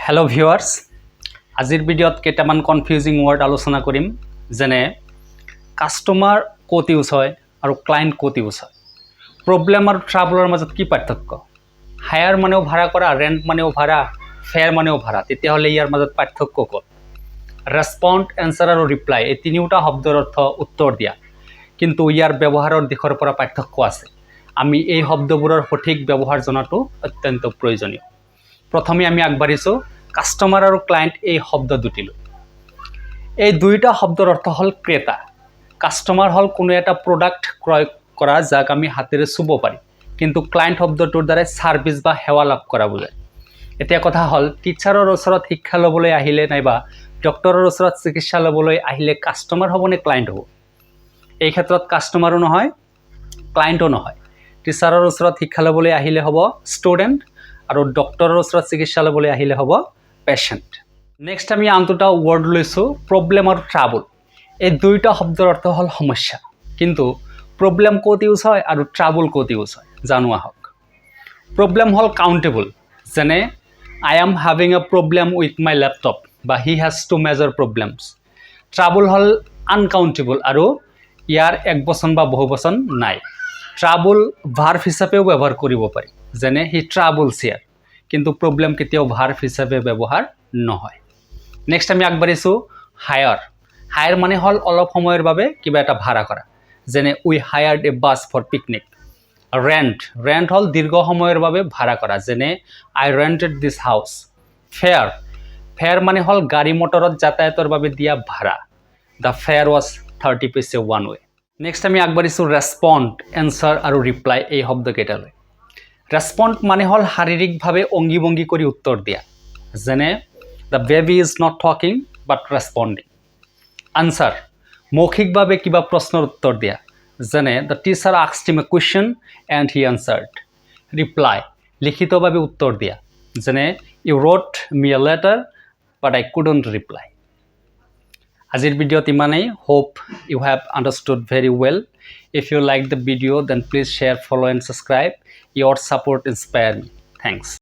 Hello viewers, আজিৰ ভিডিঅ'ত কেইটামান কনফিউজিং ৱৰ্ড আলোচনা কৰিম যেনে কাস্টমাৰ ক'ত ইউজ হয় আৰু ক্লায়েন্ট ক'ত ইউজ হয় প্ৰবলেম আৰু ট্ৰাবলৰ মাজত কি পাৰ্থক্য হায়াৰ মানেও ভাড়া কৰা ৰেন্ট মানেও ভাড়া ফেয়াৰ মানেও ভাড়া তেতিয়াহ'লে ইয়াৰ মাজত পাৰ্থক্য ক'ত ৰেসপন্ড এনসাৰ আৰু ৰিপ্লাই এই তিনিটা শব্দৰ অৰ্থ উত্তৰ দিয়া কিন্তু ইয়াৰ ব্যৱহাৰৰ দিশৰ পৰা পাৰ্থক্য আছে আমি এই শব্দবোৰৰ সঠিক ব্যৱহাৰ জনাটো অত্যন্ত প্ৰয়োজনীয় প্ৰথমে আমি আগবাঢ়িছো কাস্টমাৰ আৰু ক্লায়েন্ট এই শব্দ দুটিলৈ এই দুইটা শব্দৰ অৰ্থ হল ক্ৰেতা কাস্টমাৰ হল কোনো এটা প্ৰডাক্ট ক্ৰয় কৰা যাক আমি হাতেৰে চুব পাৰি কিন্তু ক্লায়েন্ট শব্দটোৰ দ্বাৰা সাৰ্ভিস বা সেৱা লাভ কৰা বুজায় এতিয়া কথা হল টিচাৰৰ ওচৰত শিক্ষা লবলৈ আহিলে নাইবা ডক্টৰৰ ওচৰত চিকিৎসা লবলৈ আহিলে কাস্টমাৰ হ'ব নে ক্লায়েন্ট হ'ব এই ক্ষেত্ৰত কাস্টমাৰো নহয় ক্লায়েন্টও নহয় টিচাৰৰ ওচৰত শিক্ষা লবলৈ আহিলে হ'ব ষ্টুডেন্ট আৰু ডক্টৰৰ ওচৰত চিকিৎসা লবলৈ আহিলে হ'ব পেশেন্ট নেক্সট আমি আনটোটা ওয়াৰ্ড লৈছো প্ৰবলেম আৰু ট্ৰাবল এই দুইটা শব্দৰ অৰ্থ হল সমস্যা কিন্তু প্ৰবলেম ক'ত ইউজ হয় আৰু ট্রাবল ক'ত ইউজ হয় জানো আহক প্রবলেম হল কাউন্টেবল যেনে I am having a problem with my laptop বা he has two major problems trouble হল আনকাউন্টেবল আৰু ইয়াৰ এক বচন বা বহু বচন নাই ট্ৰাবল ভাৰ্ব হিচাপেও ব্যৱহাৰ কৰিব পাৰি যেনে হি ট্ৰাবলস হিয়াৰ কিন্তু প্ৰবলেম কেতিয়াও ভাৰ্ব হিচাপে ব্যৱহাৰ নহয় নেক্সট আমি আগবাঢ়িছো হায়াৰ হায়াৰ মানে হল অলপ সময়ৰ বাবে কিবা এটা ভাড়া কৰা যেনে উই হায়াৰ্ড এ বাস ফৰ পিকনিক ৰেন্ট হল দীৰ্ঘ সময়ৰ বাবে ভাড়া কৰা যেনে আই ৰেন্টেড দিস হাউস ফেয়াৰ মানে হল গাড়ী মটৰত যাতায়াতৰ বাবে দিয়া ভাড়া the fair was 30 paise one way next আমি আগবাঢ়িছো ৰেসপন্ড এনসাৰ আৰু ৰিপ্লাই এই শব্দকেইটালৈ ৰেসপন্ড মানে হল শাৰীৰিকভাৱে অঙ্গি ভঙ্গি কৰি উত্তৰ দিয়া যেনে the baby is not talking but responding answer মৌখিকভাৱে কিবা প্ৰশ্নৰ উত্তৰ দিয়া যেনে the teacher asked him a question and he answered reply লিখিতভাৱে উত্তৰ দিয়া যেনে you wrote me a letter but I couldn't reply আজিৰ ভিডিঅ'ত ইমানেই hope you have understood very well if you like the video then please share follow and subscribe your support inspire me thanks